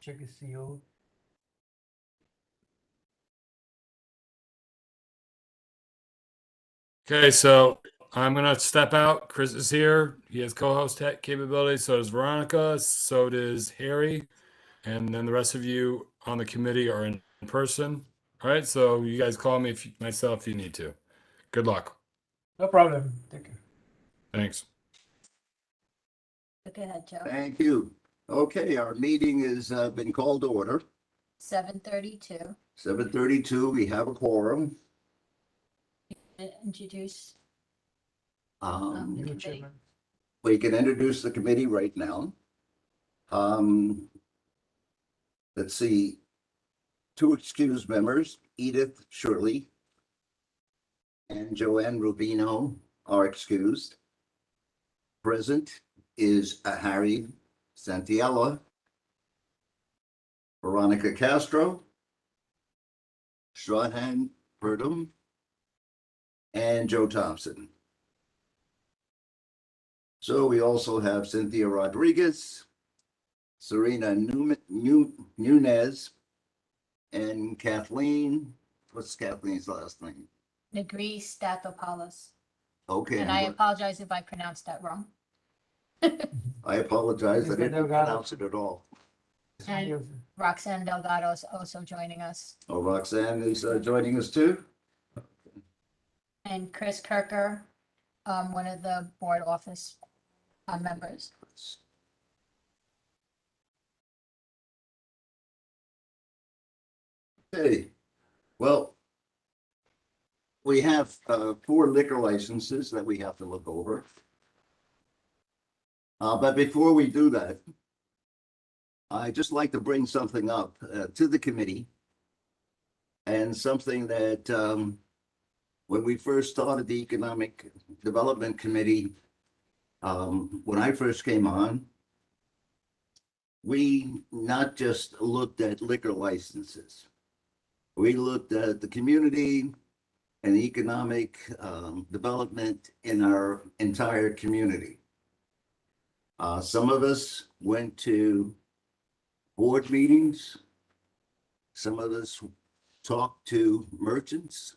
check his CO. Okay, so I'm gonna step out. Chris is here. He has co-host capabilities. So does Veronica. So does Harry, and then the rest of you on the committee are in person. All right. So you guys call me myself if you need to. Good luck. No problem. Thank you. Thanks. Go ahead, Joe. Thank you. Okay, our meeting has been called to order. 7:32. 7:32, we have a quorum. Introduce the Um, You, committee. Chairman. we can introduce the committee right now. Let's see. Two excused members, Edith Shirley and Joanne Rubino are excused. Present is Harry Santiella, Veronica Castro, Strahan Purdom, and Joe Thompson. So we also have Cynthia Rodriguez, Serena Nunez, and Kathleen. What's Kathleen's last name? Negri Statopoulos. Okay, And I apologize if I pronounced that wrong. I apologize. I Mr. didn't Delgado. pronounce it at all. And Roxanne Delgado is also joining us. Oh, Roxanne is joining us too. And Chris Kirker, one of the board office members. Okay, well, we have 4 liquor licenses that we have to look over. But before we do that, I'd just like to bring something up to the committee, and something that when we first started the Economic Development Committee, when I first came on, we not just looked at liquor licenses. We looked at the community and the economic development in our entire community. Some of us went to board meetings. Some of us talked to merchants.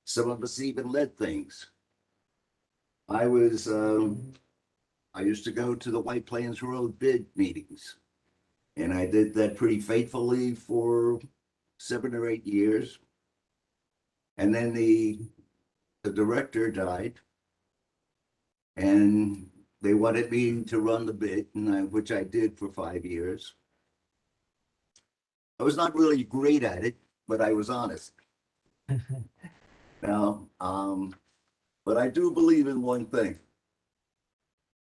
Some of us even led things. I used to go to the White Plains Road bid meetings, and I did that pretty faithfully for 7 or 8 years. And then the director died, and they wanted me to run the bid, which I did for 5 years. I was not really great at it, but I was honest. Now, but I do believe in one thing.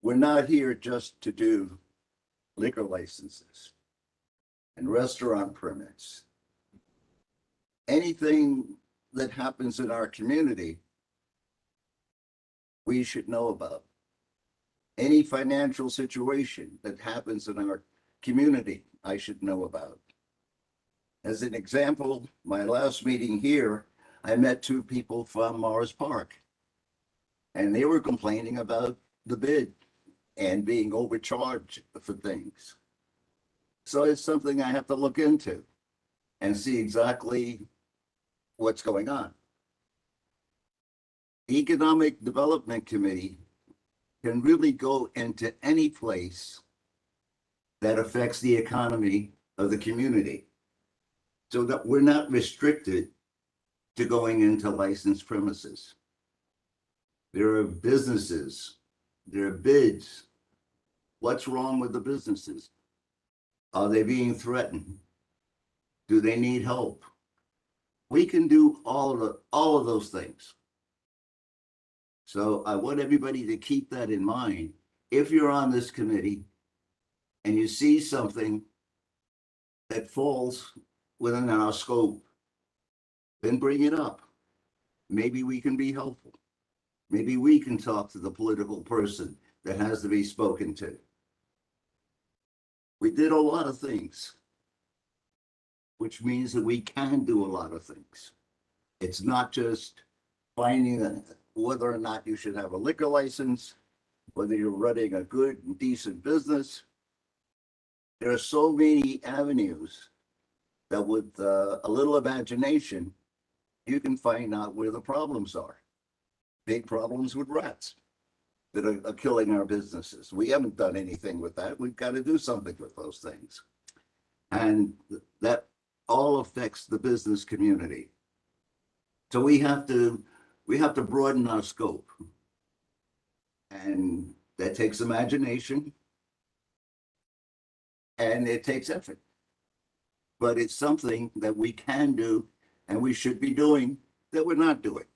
We're not here just to do liquor licenses and restaurant permits. Anything that happens in our community, we should know about. Any financial situation that happens in our community, I should know about. As an example, my last meeting here, I met 2 people from Morris Park, and they were complaining about the bid and being overcharged for things. So it's something I have to look into and see exactly what's going on. The Economic Development Committee can really go into any place that affects the economy of the community, so that we're not restricted to going into licensed premises. There are businesses, there are bids. What's wrong with the businesses? Are they being threatened? Do they need help? We can do all of those things. So I want everybody to keep that in mind. If you're on this committee and you see something that falls within our scope, then bring it up. Maybe we can be helpful. Maybe we can talk to the political person that has to be spoken to. We did a lot of things, which means that we can do a lot of things. It's not just finding whether or not you should have a liquor license, whether you're running a good and decent business. there are so many avenues that with a little imagination, you can find out where the problems are. Big problems with rats that are killing our businesses. We haven't done anything with that. We've got to do something with those things. And that all affects the business community. So we have to broaden our scope. And that takes imagination and it takes effort. But it's something that we can do and we should be doing that we're not doing.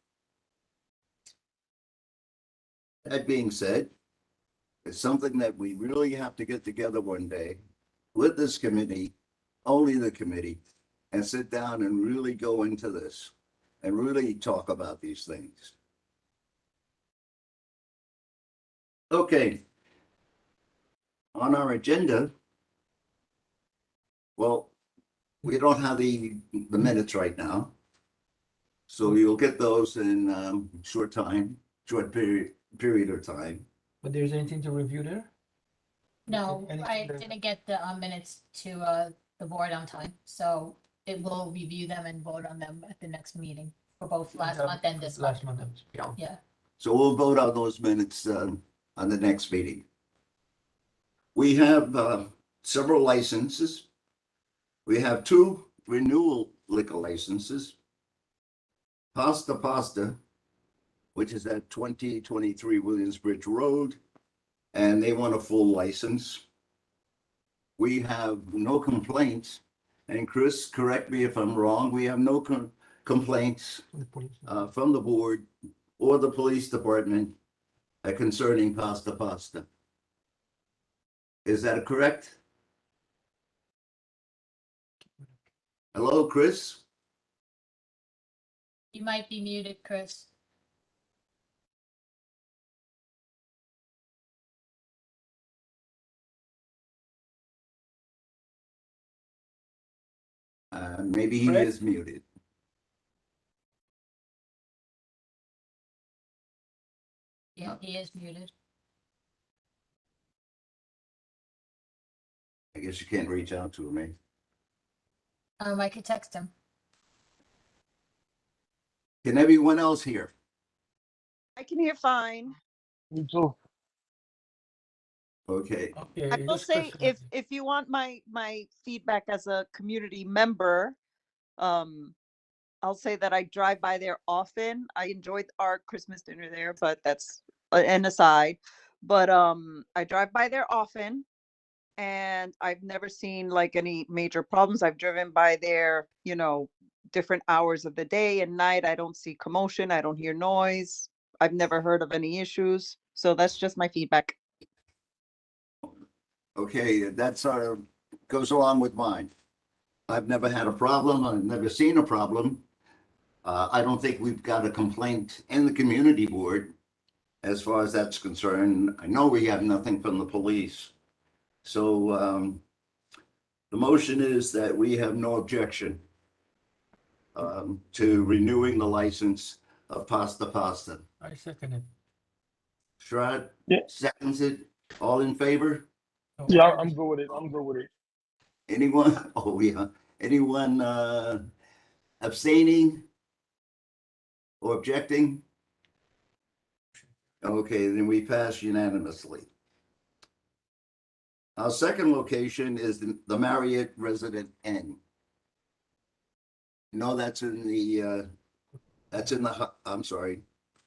That being said, it's something that we really have to get together one day with this committee, only the committee, and sit down and really go into this and really talk about these things. Okay. On our agenda, well, we don't have the minutes right now. So you'll get those in short period of time. But there's anything to review there? No, Anything I there? didn't get the minutes to the board on time, so it will review them and vote on them at the next meeting for both last month and this month. Last month, yeah. Yeah, So we'll vote on those minutes on the next meeting. We have several licenses. We have 2 renewal liquor licenses. Pasta, which is at 2023 Williamsbridge Road, and they want a full license. We have no complaints, and Chris, correct me if I'm wrong, we have no complaints The police. from the board or the police department concerning Pasta. Is that correct? Hello, Chris? you might be muted, Chris. Maybe he Chris? is muted. Yeah, he is muted. I guess you can't reach out to him, eh? I could text him. Can everyone else hear? I can hear fine. Me too. Okay, Okay. I will just say, Chris. if you want my feedback as a community member, I'll say that I drive by there often. I enjoyed our Christmas dinner there, but that's an aside. But I drive by there often, and I've never seen like any major problems. I've driven by there, different hours of the day and night. I don't see commotion. I don't hear noise. I've never heard of any issues. So that's just my feedback. okay, goes along with mine. I've never had a problem. I've never seen a problem. I don't think we've got a complaint in the community board as far as that's concerned. I know we have nothing from the police. So the motion is that we have no objection to renewing the license of Pasta. I second it. Shrad? Yeah. Seconds it. All in favor? No, Yeah, I- I'm good with it. I'm good with it. Anyone? Oh, yeah. Anyone abstaining or objecting? Okay, then we pass unanimously. Our second location is the Marriott Resident Inn. No, that's in the, I'm sorry.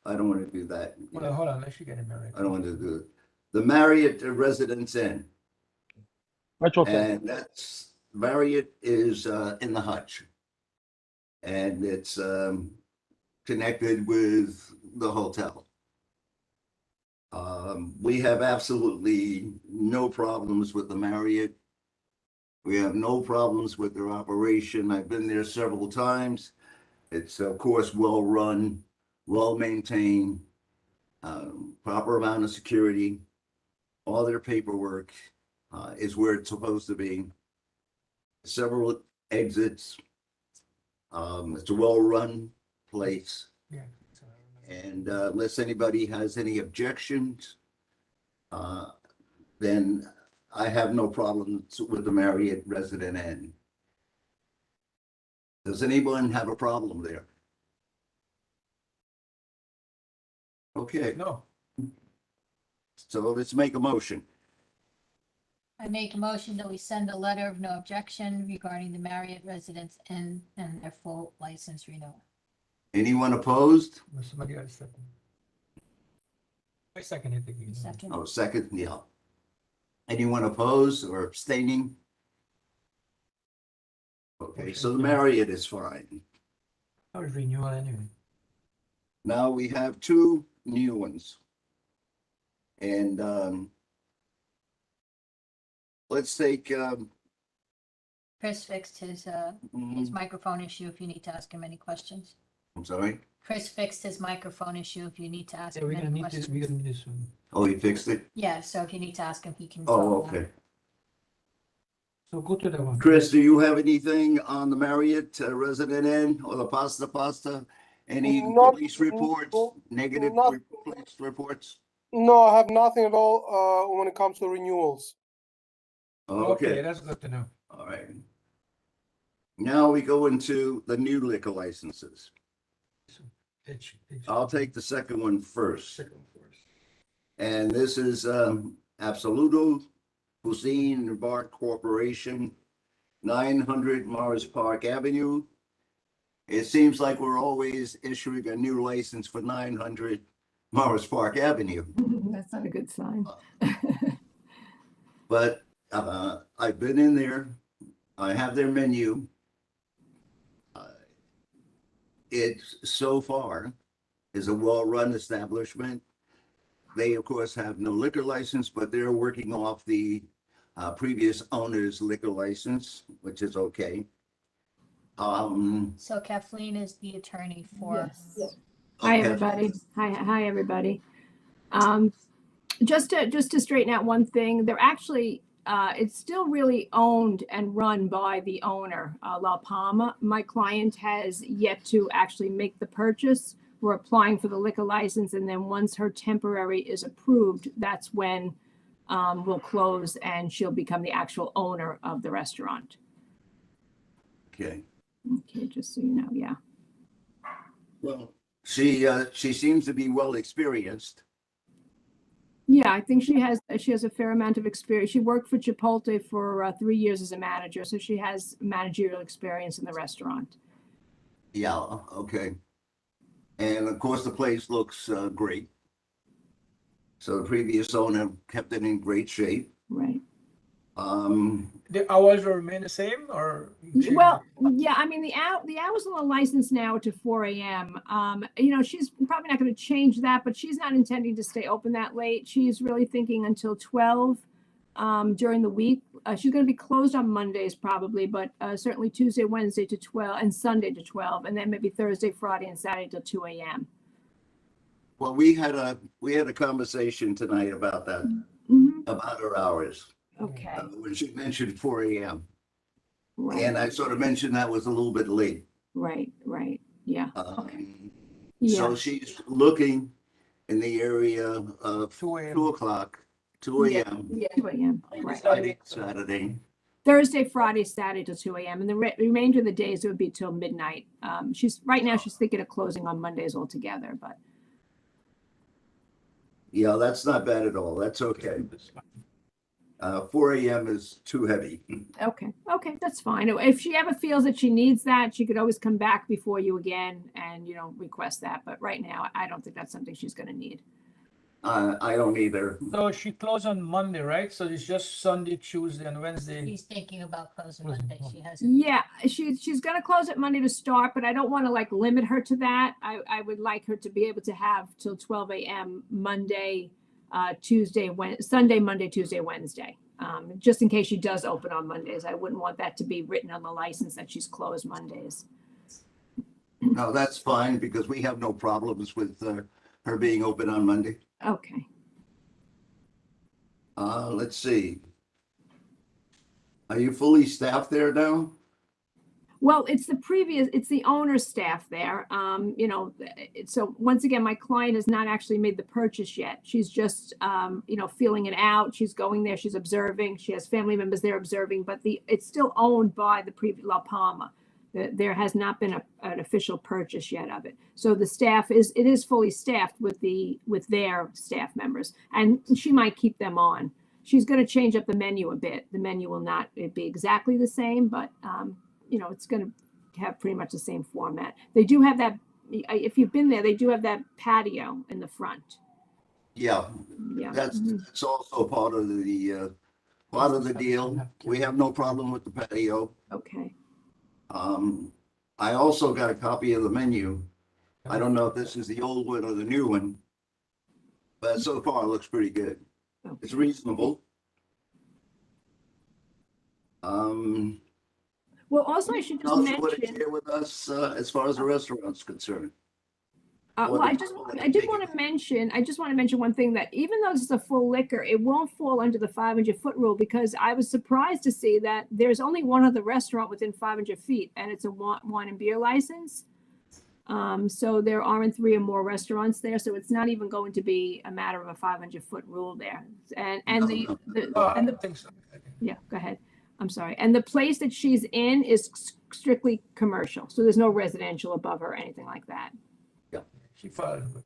I don't want to do that. Hold on, let you get it married. I don't want to do it. The Marriott Residence Inn. Metro And that's, Marriott is in the Hutch. And it's connected with the hotel. We have absolutely no problems with the Marriott. We have no problems with their operation. I've been there several times. It's of course well-run, well-maintained, proper amount of security. All their paperwork is where it's supposed to be. Several exits. It's a well-run place. Yeah. And unless anybody has any objections, then I have no problems with the Marriott Resident Inn. Does anyone have a problem there? Okay, No, so let's make a motion. I make a motion that we send a letter of no objection regarding the Marriott Residence and their full license renewal. Anyone opposed? somebody else second. I second it again. Second. Oh, second, yeah. Anyone opposed or abstaining? Okay, so the Marriott is fine. That was renewal anyway. Now we have two new ones. And let's take Chris fixed his microphone issue if you need to ask him any questions. I'm sorry. Chris fixed his microphone issue if you need to ask Yeah, him we're gonna any need this, questions. we're gonna need this one. Oh, you fixed it? Yeah, so if you need to ask him, he can. Oh, talk now. okay. So go to the one. Chris, do you have anything on the Marriott Resident Inn or the Pasta? Any Not- police reports, negative not- police reports? No, I have nothing at all when it comes to renewals. Okay, Okay, that's good to know. all right. Now we go into the new liquor licenses. I'll take the second one first. Second first. And this is Absoluto Cuisine and Bar Corporation, 900 Morris Park Avenue. It seems like we're always issuing a new license for 900 Morris Park Avenue. That's not a good sign. But I've been in there. I have their menu. It so far is a well-run establishment. They, of course, have no liquor license, but they're working off the previous owner's liquor license, which is okay. So Kathleen is the attorney for. Yes. Hi, okay. everybody. Hi, everybody. Just to straighten out one thing, they're actually, it's still really owned and run by the owner, La Palma. My client has yet to actually make the purchase. We're applying for the liquor license, and then once her temporary is approved, that's when we'll close and she'll become the actual owner of the restaurant. Okay. Okay, just so you know, yeah. Well, she seems to be well experienced. Yeah, I think she has a fair amount of experience. She worked for Chipotle for 3 years as a manager, so she has managerial experience in the restaurant. Yeah, okay. And of course, the place looks great. So the previous owner kept it in great shape. Right. The hours will remain the same or? you change Well, it? yeah, I mean, the hours on the license now are to 4 a.m. You know, she's probably not going to change that, but she's not intending to stay open that late. She's really thinking until 12 during the week. She's going to be closed on Mondays probably, but certainly Tuesday, Wednesday to 12 and Sunday to 12, and then maybe Thursday, Friday, and Saturday till 2 a.m. Well, we had a conversation tonight about that, Mhm. about her hours. Okay. When she mentioned 4 a.m. Right. And I sort of mentioned that was a little bit late. Right. Yeah. So Yeah. she's looking in the area of 2 a.m. 2 o'clock, 2 a.m. Yeah, 2 a.m. Right. Friday, Saturday. Thursday, Friday, Saturday till 2 a.m. And the remainder of the days it would be till midnight. She's thinking of closing on Mondays altogether, but Yeah, that's not bad at all. That's okay. 4 a.m. is too heavy. okay, that's fine. If she ever feels that she needs that, she could always come back before you again and, you know, request that. But right now, I don't think that's something she's going to need. I don't either. So she closed on Monday, right? So it's just Sunday, Tuesday and Wednesday. He's thinking about closing Closing, Monday. oh. She hasn't. Yeah, she's going to close at Monday to start, but I don't want to like limit her to that. I would like her to be able to have till 12 a.m. Monday, Sunday, Monday, Tuesday, Wednesday. Just in case she does open on Mondays. I wouldn't want that to be written on the license that she's closed Mondays. No, that's fine because we have no problems with her being open on Monday. Okay. Let's see. Are you fully staffed there now? Well, it's the owner's staff there. So once again, my client has not actually made the purchase yet. She's just, feeling it out. She's going there, she's observing. She has family members there observing, but it's still owned by the previous La Palma. There has not been an official purchase yet of it. So the staff it is fully staffed with their staff members, and she might keep them on. She's going to change up the menu a bit. The menu will not be exactly the same, but it's going to have pretty much the same format. They do have that, if you've been there, they do have that patio in the front. Yeah, Yeah. that's also part of the deal. We have no problem with the patio. Okay. I also got a copy of the menu. I don't know if this is the old one or the new one, but so far it looks pretty good. It's reasonable. Well, also I should just Also want to mention. share with us as far as the restaurant's concerned. Well, I just want to mention one thing, that even though this is a full liquor, it won't fall under the 500-foot rule, because I was surprised to see that there's only one other restaurant within 500 feet, and it's a wine and beer license. So there aren't 3 or more restaurants there, so it's not even going to be a matter of a 500-foot rule there. And I don't think so. yeah, go ahead. I'm sorry. And the place that she's in is strictly commercial, so there's no residential above her or anything like that. She filed.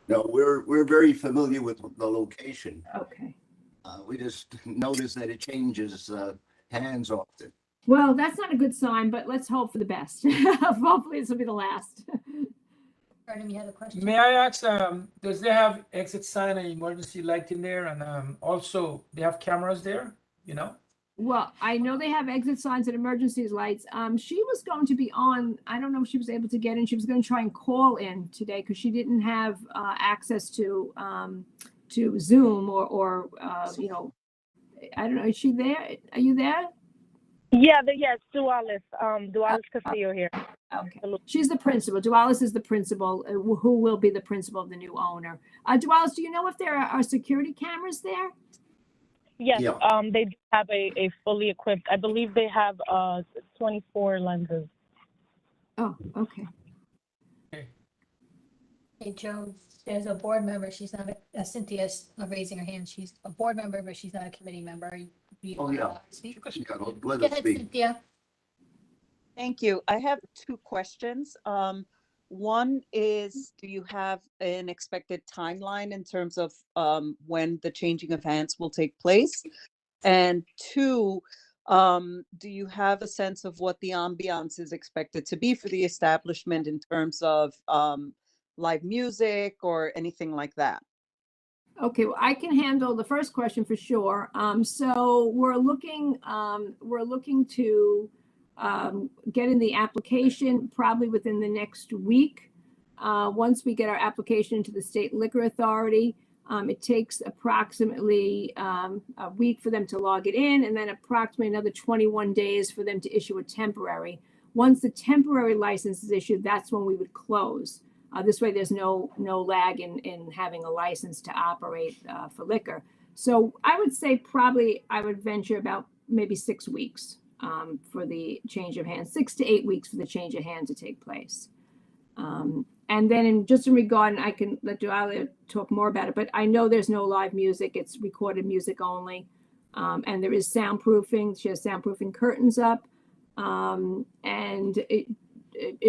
No, we're very familiar with the location. Okay. We just noticed that it changes hands often. Well, that's not a good sign, but let's hope for the best. Hopefully this will be the last. Vernon, you had a question? May I ask, does they have exit sign and emergency light in there? And also they have cameras there, Well, I know they have exit signs and emergency lights. She was going to be on, I don't know if she was able to get in. She was going to try and call in today because she didn't have access to Zoom or I don't know. Is she there? Are you there? Yeah, yes, Dualis. Dualis Castillo here. Okay. She's the principal. Dualis is the principal, who will be the principal of the new owner. Dualis, do you know if there are security cameras there? Yes, Yeah. they do have a fully equipped, I believe they have 24 lenses. Oh, okay. Hey, Joe, there's a board member. She's not Cynthia's raising her hand. She's a board member, but she's not a committee member. Oh, yeah. Speak? Yeah, let Go us ahead, speak. Cynthia. Thank you. I have 2 questions. One is, do you have an expected timeline in terms of when the changing of hands will take place? And 2, do you have a sense of what the ambiance is expected to be for the establishment in terms of live music or anything like that? Okay, well, I can handle the first question for sure. So we're looking to get in the application probably within the next week. Once we get our application to the State Liquor Authority, it takes approximately a week for them to log it in, and then approximately another 21 days for them to issue a temporary. Once the temporary license is issued, that's when we would close. This way, there's no lag in having a license to operate for liquor. So I would say probably I would venture about maybe 6 weeks for the change of hands, 6 to 8 weeks for the change of hands to take place. And then in regard, and I can let Dualia talk more about it, but I know there's no live music. It's recorded music only. And there is soundproofing. She has soundproofing curtains up. And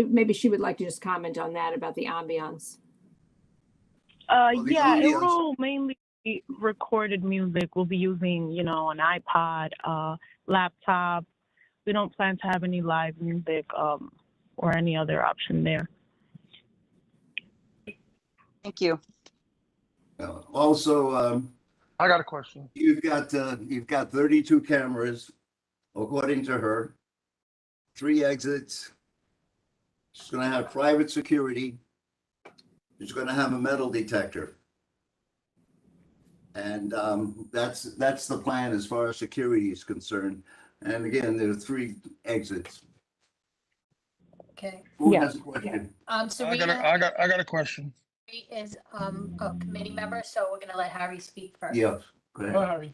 maybe she would like to just comment on that about the ambiance. Yeah, it will mainly be recorded music. We'll be using, an iPod, laptop. We don't plan to have any live music or any other option there. Thank you. Also, I got a question. you've got 32 cameras, according to her, 3 exits. She's going to have private security. She's going to have a metal detector. And that's the plan as far as security is concerned. And again, there are 3 exits. Okay. Who Yeah. has a question? Serena I got a question. is a committee member, so we're gonna let Harry speak first. Yeah, go Oh, ahead. Harry.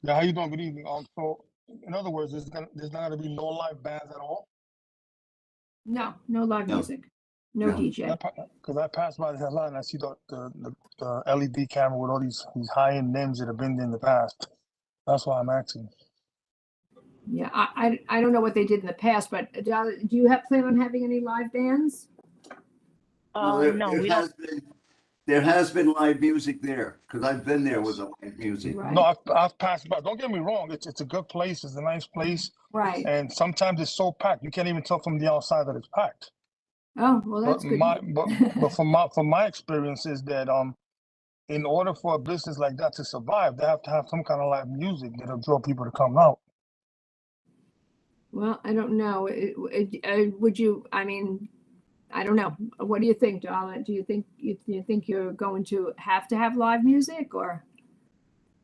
Yeah, how you doing? Good evening. So in other words, there's not gonna be no live bands at all? No, no live No. music, no No. DJ. Because I passed by the lot and I see the LED camera with all these high-end names that have been there in the past. That's why I'm asking. Yeah, I don't know what they did in the past, but do you have plan on having any live bands? Well, No, we don't. There has been live music there, because I've been there with the live music. Right. No, I've passed by. Don't get me wrong. It's a good place. It's a nice place. Right. And sometimes it's so packed, you can't even tell from the outside that it's packed. Oh, well, that's good. But from my experience is that in order for a business like that to survive, they have to have some kind of live music that'll draw people to come out. Well, I don't know. Would you, I mean, I don't know. What do you think, Darla? Do you think you're going to have live music or?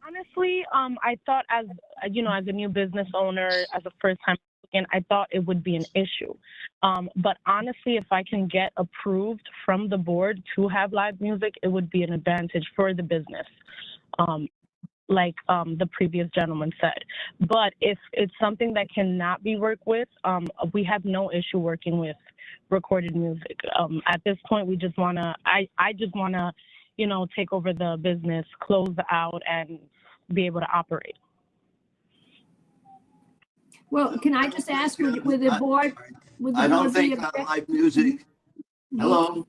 Honestly, I thought as a new business owner, as a first time applicant, I thought it would be an issue. But honestly, if I can get approved from the board to have live music, it would be an advantage for the business. Like the previous gentleman said. But if it's something that cannot be worked with, we have no issue working with recorded music. At this point, we just want to, I just want to, take over the business, close out, and be able to operate. Well, can I just ask, with the board? I don't think live music, hello?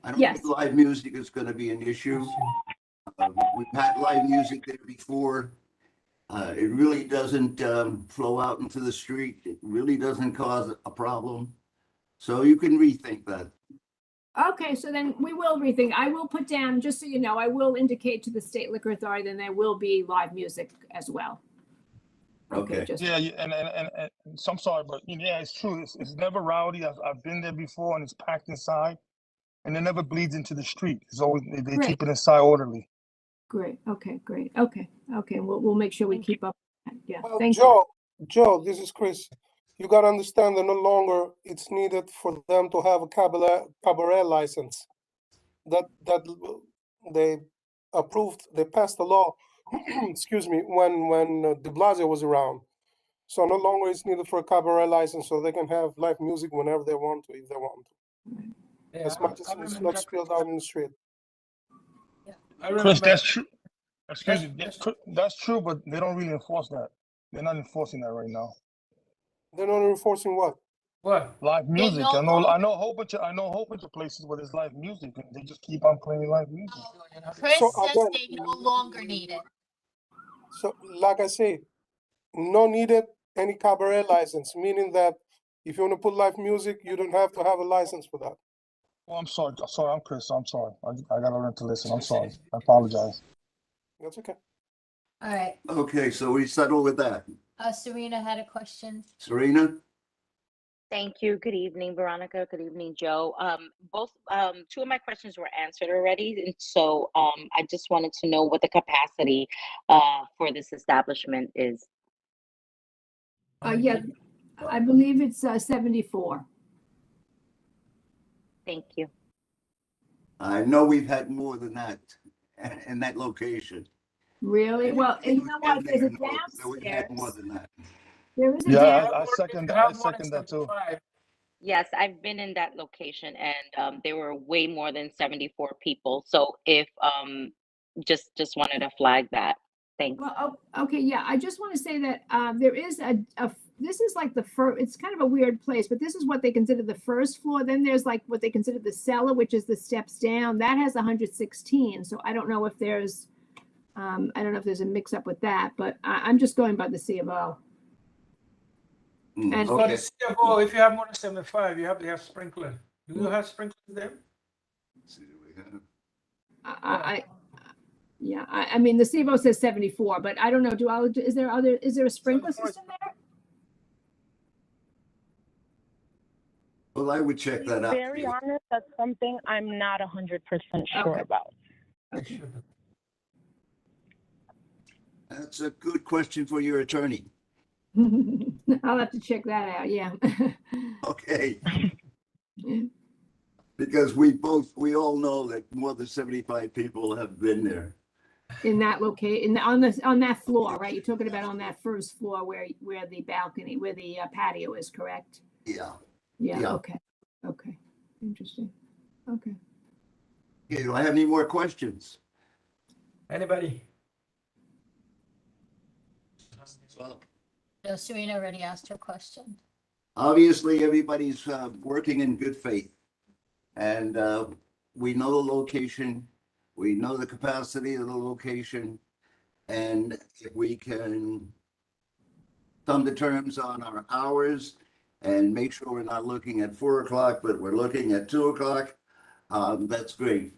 I don't Yes. think live music is gonna be an issue. We've had live music there before. It really doesn't flow out into the street. It really doesn't cause a problem. So you can rethink that. Okay, so then we will rethink. I will put down, just so you know, I will indicate to the State Liquor Authority, then there will be live music as well. Okay. Just, Yeah, and so I'm sorry, but yeah, it's true. It's never rowdy. I've been there before, and it's packed inside, and it never bleeds into the street. It's always they Great. keep it inside orderly. great. Okay, great. Okay. We'll make sure we keep up. Yeah, Well, thank you. Joe, this is Chris. You gotta understand that no longer it's needed for them to have a cabaret license. That they approved, they passed the law, excuse me, when de Blasio was around. So no longer it's needed for a cabaret license, so they can have live music whenever they want to, if they want to. Yeah, As much as it's not spilled out in the street. I Chris, remember, that's true. Excuse me, That's- that's true, but they don't really enforce that. They're not enforcing that right now. They're not enforcing what? what? Live music. no I know a whole bunch of places where there's live music, and they just keep on playing live music. Chris So, says again- they no longer need it. So, like I say, no needed any cabaret license, meaning that if you want to put live music, you don't have to have a license for that. Oh, I'm sorry. I'm Chris. I'm sorry. I gotta learn to listen. I'm sorry. I apologize. That's okay. All right. Okay, so we settle with that. Serena had a question. Serena? Thank you. Good evening, Veronica. Good evening, Joe. Two of my questions were answered already, and so I just wanted to know what the capacity for this establishment is. Yeah, I believe it's 74. Thank you. I know we've had more than that in that location. Really? Well, and you know what? There's a We've had more downstairs. than that. There is a Yeah, downstairs. I second You have more that than too. 75. Yes, I've been in that location, and there were way more than 74 people. So if just wanted to flag that. Thanks. Well, okay, yeah, I just want to say that there is this is like the first, it's kind of a weird place, but this is what they consider the first floor. Then there's like what they consider the cellar, which is the steps down. That has 116. So I don't know if there's, a mix up with that, but I'm just going by the C of O. And- So Okay. the CFO, if you have more than 75, you have to have sprinkler. Do you have sprinklers there? I mean, the CVO says 74, but I don't know, is there a sprinkler system there? Well, I would check To that be out. very honest, that's something I'm not 100% sure Okay. about. Okay. That's a good question for your attorney. I'll have to check that out, yeah. Okay. Because we all know that more than 75 people have been there. in that location, on that floor, right? You're talking about on that first floor where the balcony, where the patio is, correct? Yeah. Yeah, Yeah. okay, okay, interesting, okay. Okay, do I have any more questions? Anybody? Well, No, Serena already asked her question. obviously, everybody's working in good faith. And we know the location, we know the capacity of the location. And if we can come to terms on our hours and make sure we're not looking at 4 o'clock, but we're looking at 2 o'clock, that's great.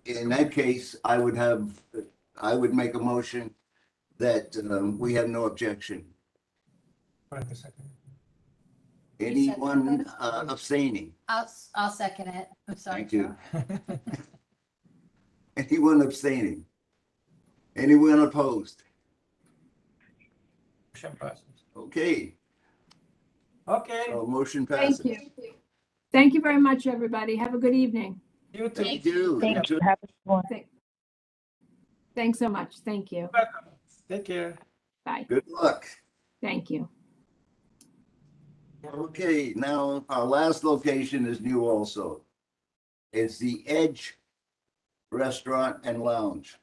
In that case, I would make a motion that we have no objection. Wait a second. Anyone abstaining? I'll second it. I'm sorry. Thank you. Joe. Anyone abstaining? Anyone opposed? Motion passes. Okay, Okay, so motion passes. Thank you. Thank you very much, everybody. Have a good evening. you too. Thank you. Thank you. Have a good one. Thanks so much. Thank you. Take care. Bye. Good luck. Thank you. Okay, now our last location is new also. It's the Edge Restaurant and Lounge.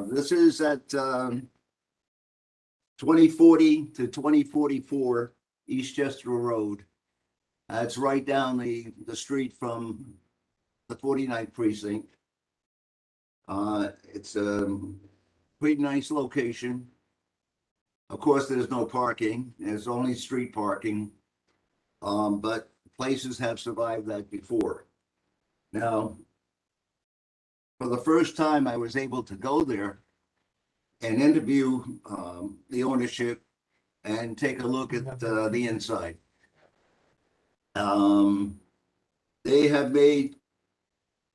This is at 2040 to 2044 East Chester Road. It's right down the street from the 49th precinct. It's a pretty nice location. Of course, there's no parking. There's only street parking. But places have survived that before. Now, for the first time, I was able to go there and interview the ownership and take a look at the inside. They have made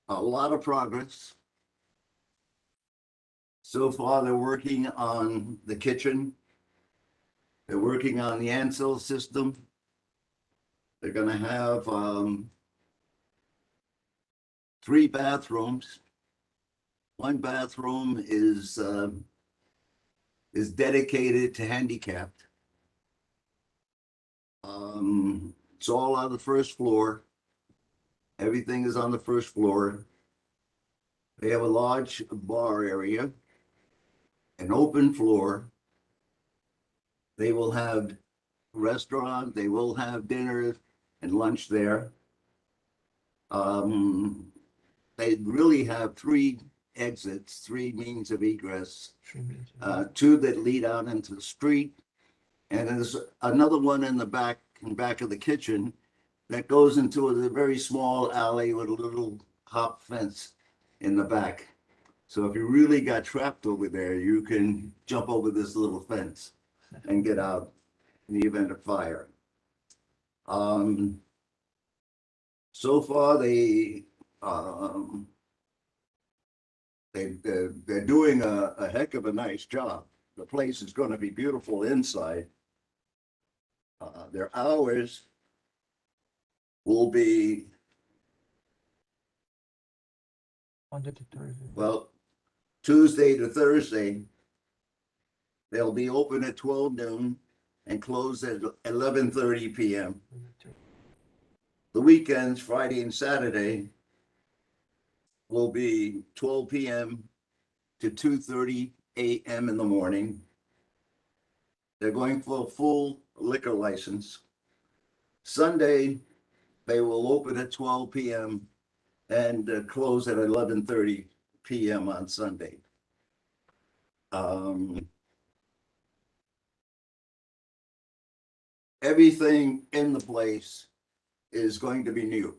a lot of progress. So far, they're working on the kitchen. They're working on the Ansel system. They're gonna have 3 bathrooms. One bathroom is dedicated to handicapped. It's all on the first floor. Everything is on the first floor. They have a large bar area, an open floor. They will have restaurant, they will have dinner and lunch there. They really have 3 exits, 3 means of egress. 2 that lead out into the street. And there's another one in the back of the kitchen that goes into a very small alley with a little hop fence in the back. So if you really got trapped over there, you can jump over this little fence and get out in the event of fire. So far they're doing a heck of a nice job. The place is going to be beautiful inside. Their hours will be, Monday to Thursday. well, Tuesday to Thursday. They'll be open at 12 noon and close at 11:30 p.m. The weekends, Friday and Saturday, will be 12 p.m. to 2:30 a.m. in the morning. They're going for a full liquor license. Sunday, they will open at 12 p.m. and close at 11:30 p.m. on Sunday. Everything in the place is going to be new.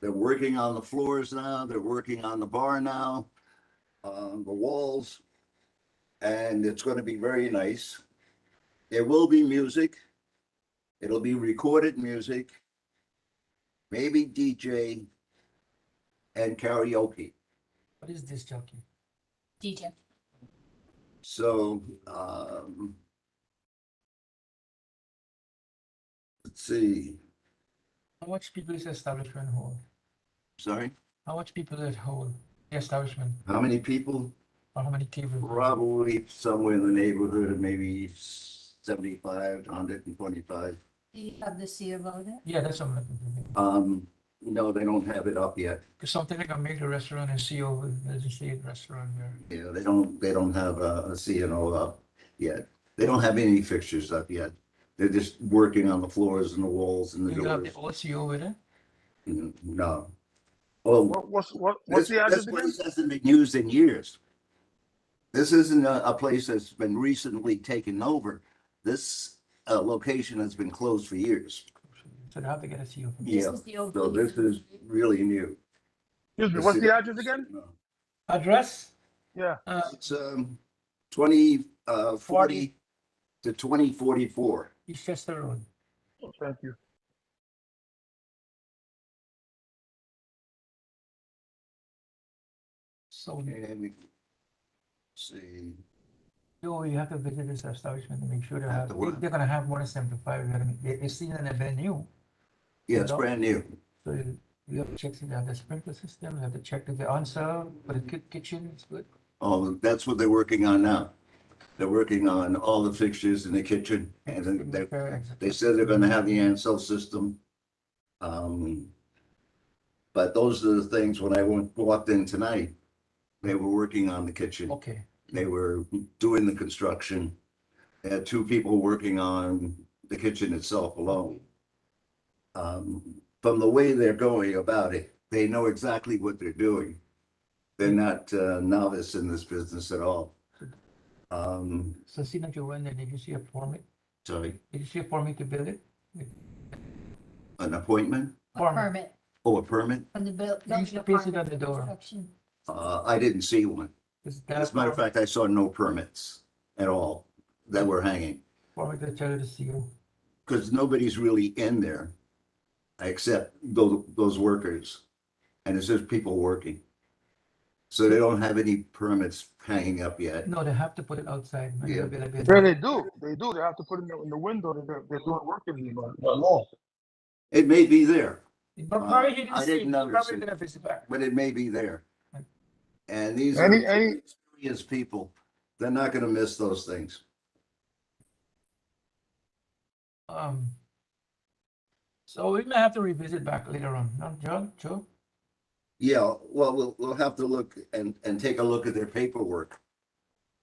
They're working on the floors now. They're working on the bar now, the walls, and it's going to be very nice. There will be music. It'll be recorded music, maybe DJ and karaoke. What is this jockey? DJ. So, let's see. How much people is establishment hold? Sorry. How much people that hold the establishment? How many people? Or how many tables? Probably somewhere in the neighborhood of maybe 75 to 125. Do you have the C about it? Yeah, that's what I'm looking for. No, they don't have it up yet. Because something like a major restaurant and CO, there's a C restaurant there. Yeah, they don't have a CNO up yet. They don't have any fixtures up yet. They're just working on the floors and the walls and the Do you have doors. the old CO with it? No. Oh, What's this the address this again? place hasn't been used in years. This isn't a place that's been recently taken over. This location has been closed for years. So they have to get a CO. Yeah, This is the old so this is really new. Excuse me, what's the address again? Address? Yeah, It's 2040 to 2044. East Chester Road. oh, thank you. So And we see, you have to visit this establishment to make sure they Have have, to what? they're gonna have more than 75. They're seeing it and they're new. yeah, it's No. brand new. So you have to check if they have the sprinkler system, you have to check if the answer for the kitchen is good. Oh, that's what they're working on now. They're working on all the fixtures in the kitchen and then they said they're gonna have the Ansel system. But those are the things when I walked in tonight, they were working on the kitchen. Okay, They were doing the construction. They had two people working on the kitchen itself alone. From the way they're going about it, they know exactly what they're doing. They're not novice in this business at all. so see that you went there, did you see a permit? Sorry, Did you see a permit to build it? an appointment? A Permit. permit Oh, a permit? from the bill. You should paste it on the door. Construction. I didn't see one. Is that As a matter of fact, I saw no permits at all that were hanging. permit to tell you to see you? Because nobody's really in there except those workers. And it's just people working. So they don't have any permits hanging up yet. No, they have to put it outside. Yeah. Yeah, they do. They do. They have to put it in the window. They're doing work in the law. It may be there, But probably he I didn't see it, didn't He notice probably it. didn't visit back. but it may be there. And these Any- are experienced people. They're not gonna miss those things. So we may have to revisit back later on, no, Joe? Yeah, well, we'll have to look and take a look at their paperwork.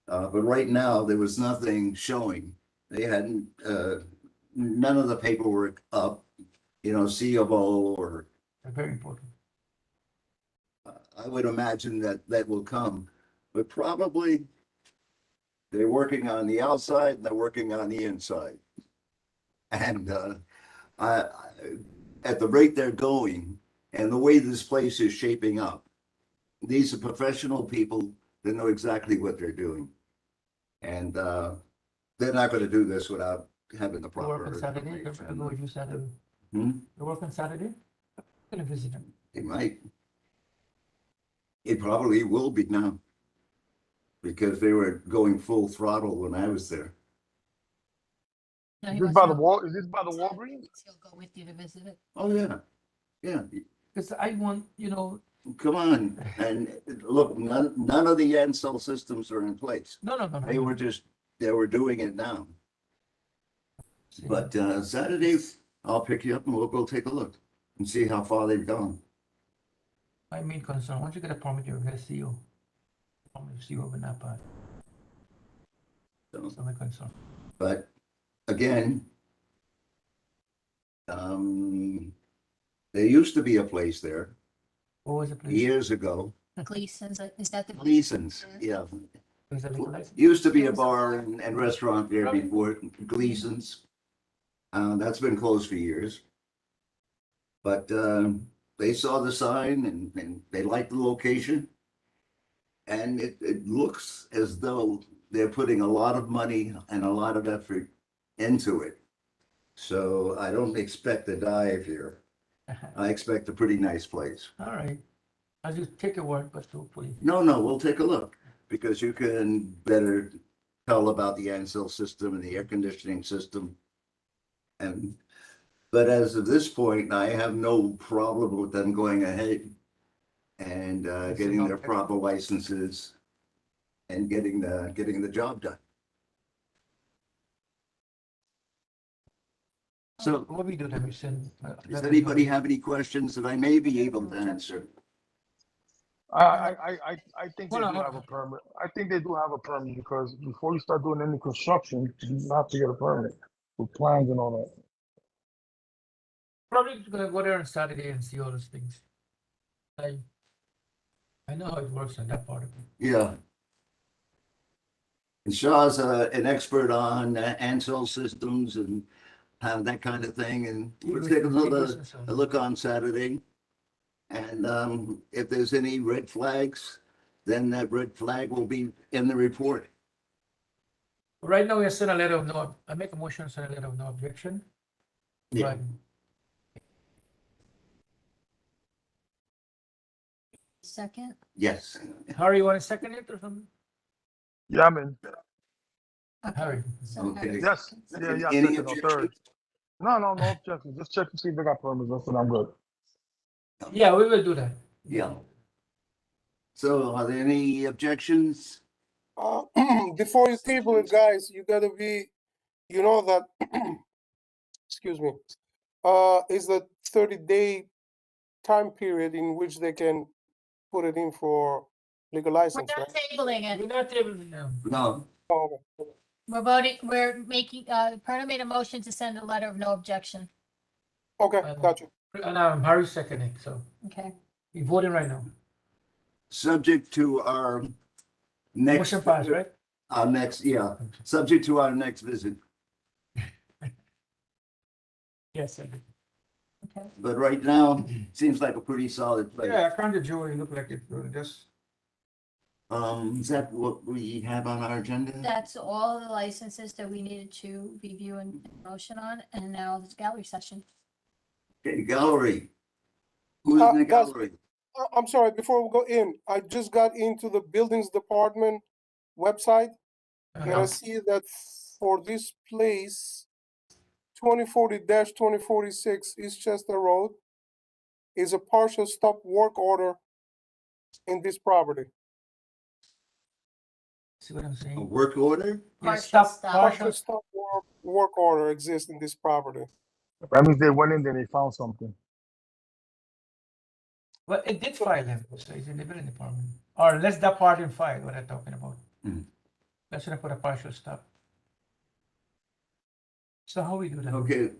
But right now, there was nothing showing. They hadn't, none of the paperwork up, C of O or, They're very important. I would imagine that will come. But probably they're working on the outside and they're working on the inside. And, at the rate they're going and the way this place is shaping up, these are professional people that know exactly what they're doing. And they're not going to do this without having the You work proper on Saturday, you're gonna information. go with you Saturday. Hmm? You work on Saturday? Gonna visit him. They might. It probably will be now. Because they were going full throttle when I was there. No, Is he this wants by to the go- wall? Is this by the Walgreens? He'll go with you to visit it. Oh, yeah. Yeah, Because I want, come on. And look, none of the Ansel systems are in place. no. They were doing it now. But Saturday, I'll pick you up and we'll go take a look and see how far they've gone. My main concern, once you get a permit, you're gonna see you. Permit to see you over Napa. So, That's my concern. but again, there used to be a place there What was the place? years ago, Gleason's, is that the? Gleason's, yeah. Was that legalized? Used to be a bar and restaurant there before, Gleason's. That's been closed for years. But they saw the sign and they liked the location. And it looks as though they're putting a lot of money and a lot of effort into it. So I don't expect a dive here. I expect a pretty nice place. All right. I'll just take your word, but hopefully. No, we'll take a look because you can better tell about the Ansel system and the air conditioning system. But as of this point, I have no problem with them going ahead and That's getting their about it. proper licenses and getting the job done. So What we do then, we send. does let us anybody know. have any questions that I may be able to answer? I think they Hold on, do hold have a on. permit. I think they do have a permit because before you start doing any construction, you have to get a permit with plans and all that. Probably gonna go there on Saturday and see all those things. I know how it works on that part of it. Yeah. And Shaw's an expert on Ansel systems and that kind of thing, and we'll take a look on Saturday. And if there's any red flags, then that red flag will be in the report. Right now, we send a letter of no, I make a motion, send a letter of no objection. Yeah. But Second, Yes. Harry, you want to second it or something? Yeah, I'm in. Harry. so Okay. Harry Yes. seconds. Yeah, yeah, Any second or third. objections? No objection. Just check to see if they got permits. That's what I'm good. Yeah, we will do that. Yeah. So are there any objections? Before you table it, guys, you gotta be, you know that, excuse me, is the 30-day time period in which they can put it in for legal We're license, not right? tabling We're it. not able to now. No. Oh, okay. We're voting, we're making, Perna made a motion to send a letter of no objection. Okay, gotcha. And Harry seconding, so Okay. we're voting right now. Subject to our next. Motion passed, right? Our next, yeah, subject to our next visit. Yes, I did. Okay. But right now, seems like a pretty solid place. Yeah, I found the jewelry, look like it, just, Is that what we have on our agenda? That's all the licenses that we needed to review and motion on, and now this gallery session. Okay, gallery. Who's in the Guys, gallery? I'm sorry, before we go in, I just got into the buildings department website, and I see that for this place, 2040-2046 Eastchester Road is a partial stop work order in this property. see what I'm A saying? work order? Yeah, Partial stop, stop. partial, Partial stop work order exists in this property. That means they went in there, they found something. well, it did file them, so it's in the building department. Or let's that part in file, what I'm talking about. Mhm. Let's not put a partial stop. So how we do that? Okay,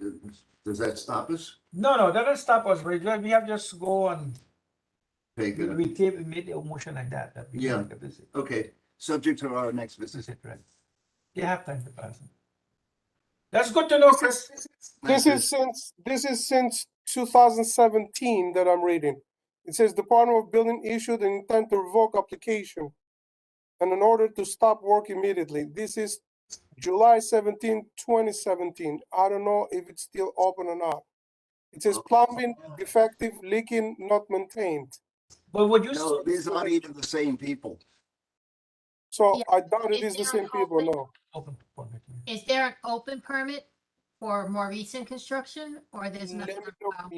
does that stop us? No, that doesn't stop us, right? We have just go on, Okay, good. we made a motion like that. That we Yeah. like a visit. Okay, subject to our next This is visit. it, right? You have time to pass it. That's good to know, Chris. This is since 2017 that I'm reading. It says Department of Building issued an intent to revoke application and an order to stop work immediately. This is July 17, 2017. I don't know if it's still open or not. It says plumbing defective, leaking, not maintained. But would you? No, these aren't even the same people. So Yeah, I doubt it is is the there same an people, open- no. Open permit. Is there an open permit for more recent construction, or there's Let nothing? me on look, file?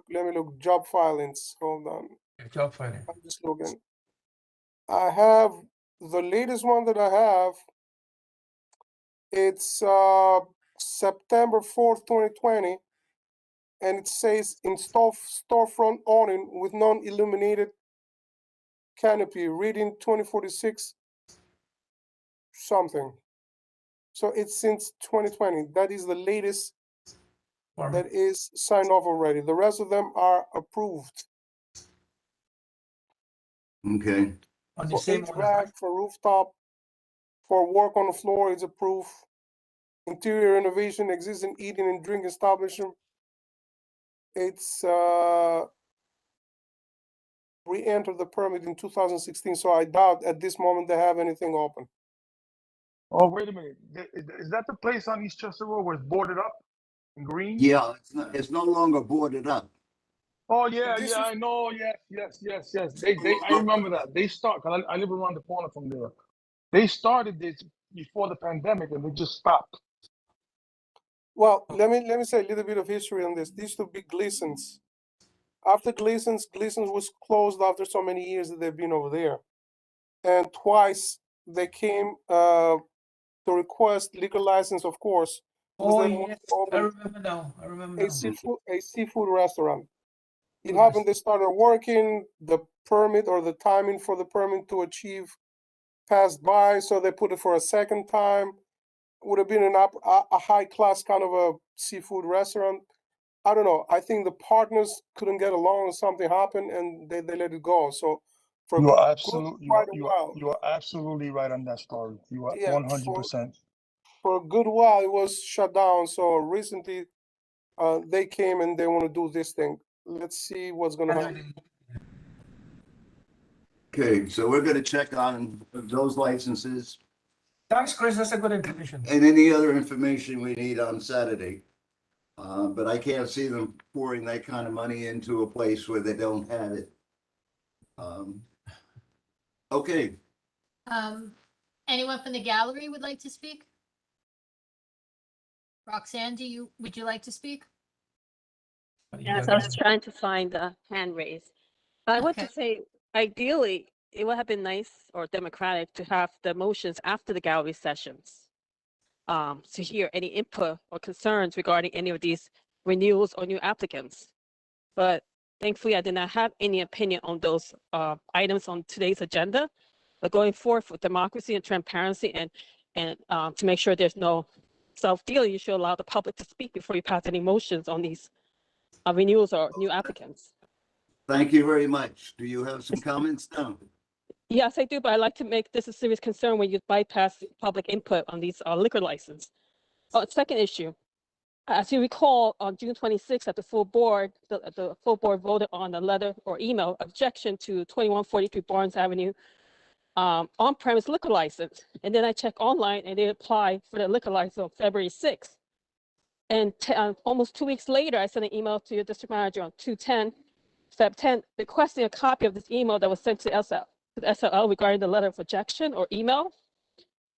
let me look, job filings, hold on. Job filing. I'm just looking. I have, the latest one that I have, it's September 4th, 2020. And it says install storefront awning with non-illuminated canopy, reading 2046 something. So it's since 2020. That is the latest that is signed off already. The rest of them are approved. Okay, On the For same one. as- HVAC, for rooftop, for work on the floor, it's approved. Interior renovation, existing eating and drinking establishment. It's re-entered the permit in 2016, so I doubt at this moment they have anything open. Oh, wait a minute. Is that the place on East Chester Road where it's boarded up in green? yeah, it's no longer boarded up. Oh, yeah, This yeah, is- I know. Yes. I remember that. They start, cause I live around the corner from there. They started this before the pandemic and they just stopped. Well, let me say a little bit of history on this. These used to be Gleason's. After Gleason's was closed after so many years that they've been over there. And twice they came to request liquor license, of course. because Oh, they wanted yes, to I open remember now. I remember a now. seafood restaurant. It Yes. happened, they started working, the permit or the timing for the permit to achieve passed by, so they put it for a second time. Would have been a high class kind of a seafood restaurant. I don't know. I think the partners couldn't get along or something happened and they let it go. So for You are quite a while, you are absolutely right on that story. You are yeah, 100%. for a good while it was shut down. So recently they came and they want to do this thing. Let's see what's gonna happen. Okay, so we're gonna check on those licenses Thanks, Chris. That's a good information. and any other information we need on Saturday. But I can't see them pouring that kind of money into a place where they don't have it. Okay, Anyone from the gallery would like to speak? Roxanne, would you like to speak? Yes, I was trying to find the hand raise. I want to Okay. say, ideally, it would have been nice or democratic to have the motions after the gallery sessions. To hear any input or concerns regarding any of these renewals or new applicants. But thankfully, I did not have any opinion on those items on today's agenda. But going forth with democracy and transparency and to make sure there's no self-dealing, you should allow the public to speak before you pass any motions on these renewals or new applicants. thank you very much. Do you have some comments now? Yes, I do, but I'd like to make this a serious concern when you bypass public input on these liquor license. Second issue, as you recall, on June 26th at the full board, the full board voted on a letter or email objection to 2143 Barnes Avenue on-premise liquor license. And then I checked online and they applied for the liquor license on February 6th. And almost 2 weeks later, I sent an email to your district manager on 2/10, Feb 10, requesting a copy of this email that was sent to the SLL regarding the letter of rejection or email.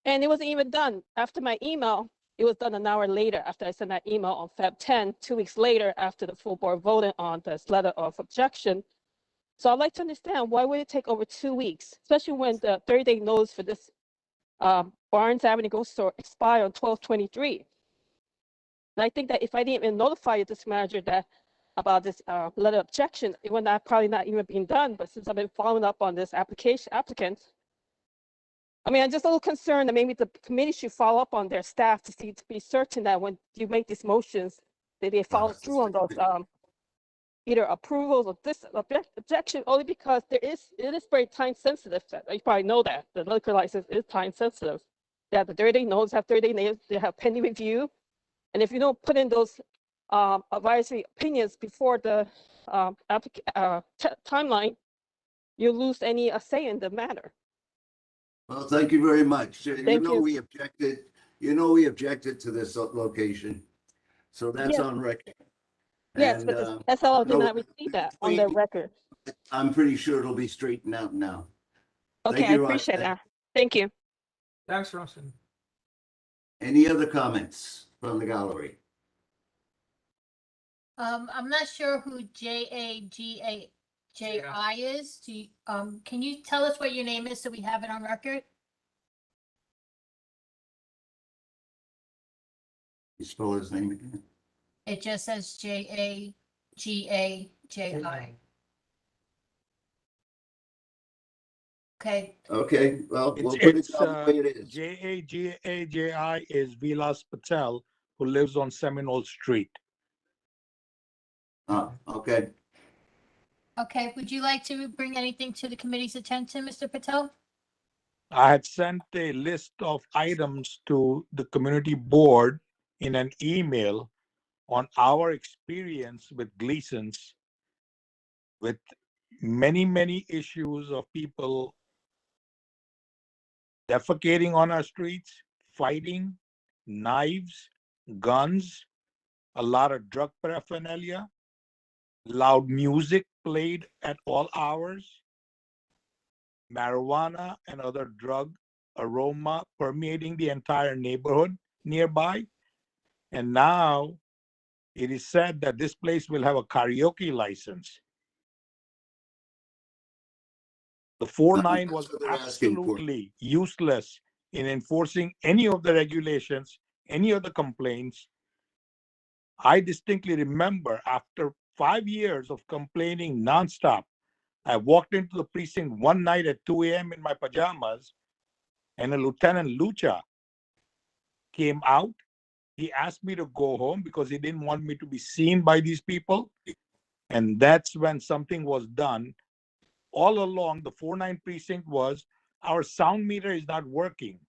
And it wasn't even done. After my email, it was done an hour later after I sent that email on Feb 10, 2 weeks later after the full board voted on this letter of objection. So I'd like to understand, why would it take over 2 weeks, especially when the 30-day notice for this Barnes Avenue grocery store expired on 12/23. And I think that if I didn't even notify this manager that about this letter of objection, it would not probably not even been done. But since I've been following up on this applicant, I mean, I'm just a little concerned that maybe the committee should follow up on their staff to be certain that when you make these motions, that they follow through on those either approvals or this objection, only because it is very time sensitive. You probably know that the liquor license is time sensitive. They have the 30-day notice, have 30-day names, they have pending review. And if you don't put in those advisory opinions before the timeline, you lose any say in the matter. Well, thank you very much. Thank you. We objected to this location. So that's Yes. on record. Yes, And, but the SLL did no, not receive that on their record. I'm pretty sure it'll be straightened out now. Okay, Thank I you, appreciate Roxanne. that. Thank you. Thanks, Roxanne. Any other comments from the gallery? I'm not sure who JAGAJI is. Can you tell us what your name is so we have it on record? You spell his name again? It just says JAGAJI. Okay, Okay, well, we'll put it down the way it is. JAGAJI is Vilas Patel, who lives on Seminole Street. Okay. okay. Would you like to bring anything to the committee's attention, Mr. Patel? I had sent a list of items to the community board in an email on our experience with Gleason's, with many issues of people defecating on our streets, fighting, knives, guns, a lot of drug paraphernalia, loud music played at all hours, marijuana and other drug aroma permeating the entire neighborhood nearby. And now it is said that this place will have a karaoke license. The 4.9 That's was what they're asking for. absolutely useless in enforcing any of the regulations, any of the complaints. I distinctly remember after 5 years of complaining nonstop, I walked into the precinct one night at 2 a.m. in my pajamas, and a Lieutenant Lucha came out. He asked me to go home because he didn't want me to be seen by these people. And that's when something was done. All along, the 4.9 precinct was, our sound meter is not working.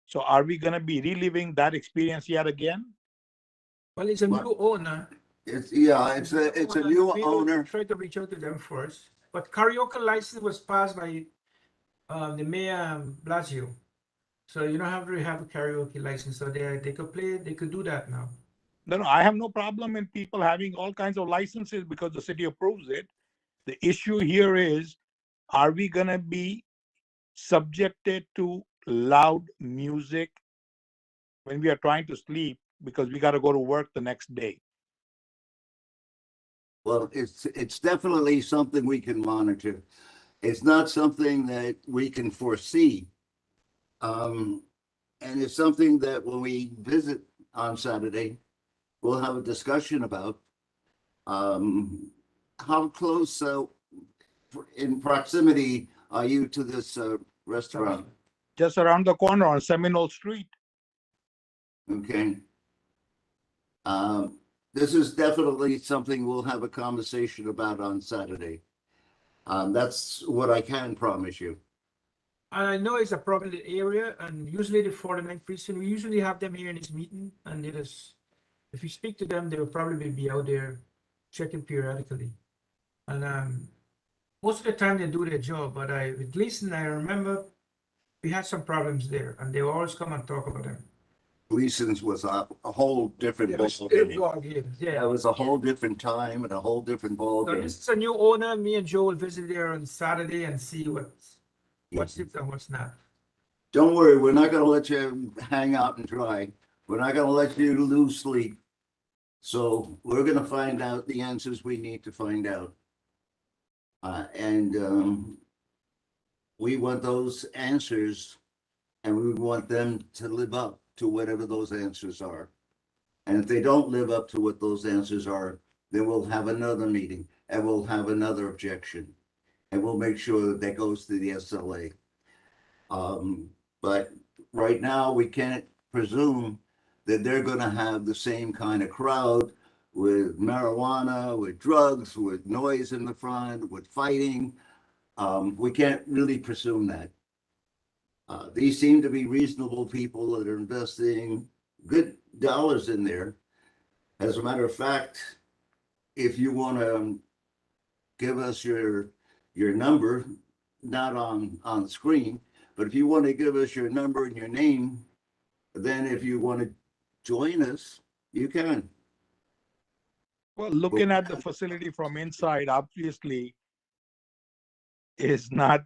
So are we going to be reliving that experience yet again? Well, it's a What? new owner. It's a new We will owner. try to reach out to them first. But karaoke license was passed by the mayor Blasio. So you don't have to have a karaoke license. So they could play, they could do that now. No, I have no problem in people having all kinds of licenses because the city approves it. The issue here is, are we going to be subjected to loud music when we are trying to sleep because we got to go to work the next day? Well, it's definitely something we can monitor. It's not something that we can foresee. And it's something that when we visit on Saturday, we'll have a discussion about. How close in proximity are you to this restaurant? Just around the corner on Seminole Street. Okay. This is definitely something we'll have a conversation about on Saturday. That's what I can promise you. I know it's a problem in the area, and usually the 49th precinct, we usually have them here in this meeting, and it is, if you speak to them, they will probably be out there checking periodically. And most of the time they do their job, but with Gleason, I remember we had some problems there, and they will always come and talk about them. Gleason's was a whole different It was ballgame. yeah. That was a whole different time and a whole different So ballgame. this is a new owner. Me and Joe will visit there on Saturday and see what's it and what's not. Don't worry, we're not gonna let you hang out and dry. We're not gonna let you lose sleep. So we're gonna find out the answers we need to find out. And we want those answers, and we want them to live up to whatever those answers are. And if they don't live up to what those answers are, then we'll have another meeting and we'll have another objection. And we'll make sure that that goes to the SLA. But right now, we can't presume that they're gonna have the same kind of crowd with marijuana, with drugs, with noise in the front, with fighting. We can't really presume that. These seem to be reasonable people that are investing good dollars in there. As a matter of fact, if you want to give us your number, not on the screen, but if you want to give us your number and your name, then if you want to join us, you can. Well, looking at the facility from inside, obviously, is not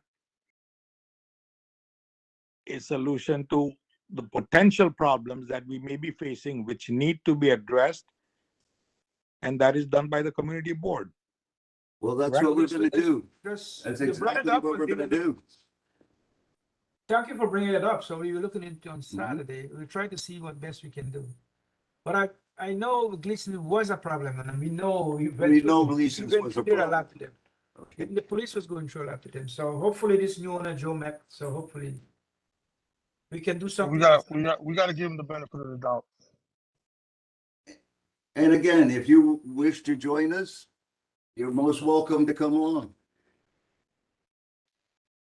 a solution to the potential problems that we may be facing, which need to be addressed. And that is done by the community board. Well, that's Right. what we're going to do. Just That's you brought it exactly up what and we're we going to will- do. Thank you for bringing it up. So we were looking into on Saturday. We'll try to see what best we can do. But I know Gleason was a problem, and we know we know Gleason's was a through a problem. lot with them. Okay. The police was going through a lot with them. So hopefully this new owner Joe met. So hopefully we can do something. We got to give them the benefit of the doubt. And again, if you wish to join us, you're most welcome to come along.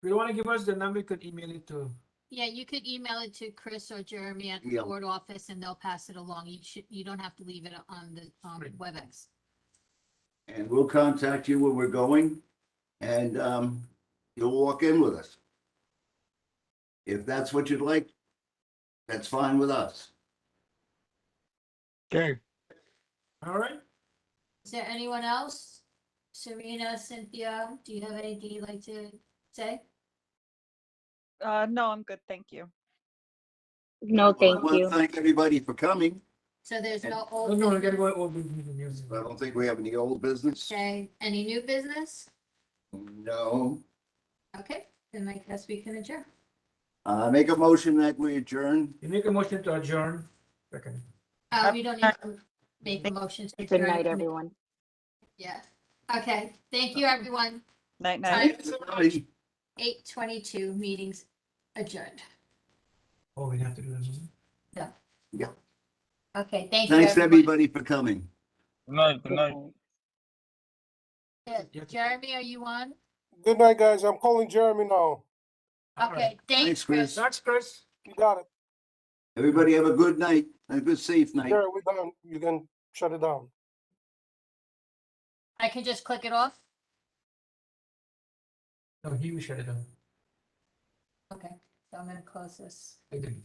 If you want to give us the number, you could email it to. Yeah, you could email it to Chris or Jeremy at the Yeah. board office and they'll pass it along. You don't have to leave it on the Right. WebEx. And we'll contact you when we're going, and you'll walk in with us. If that's what you'd like, that's fine with us. Okay. All right. Is there anyone else? Serena, Cynthia, do you have anything you'd like to say? No, I'm good, thank you. No, thank I want you. to thank everybody for coming. So there's no Oh, old no, we gotta business? go old business and new business. I don't think we have any old business. Okay, any new business? No. Okay, then I guess we can adjourn. Make a motion that we adjourn. You make a motion to adjourn. Second. We don't need to make a motion to Good adjourn. night, everyone. Yeah. Okay, thank you, everyone. Night, night. Everybody. 8:22 meetings adjourned. Oh, we have to do this. Yeah. Okay, thank you. Thanks, everyone. everybody, for coming. Good night, good night. Good. Jeremy, are you on? Good night, guys. I'm calling Jeremy now. All Okay, right. thanks, Thanks, Chris. Chris. Thanks, Chris. You got it. Everybody have a good night, a good safe night. There, we're done. You can shut it down. I can just click it off? No, he will shut it down. Okay, so I'm gonna close this. I didn't.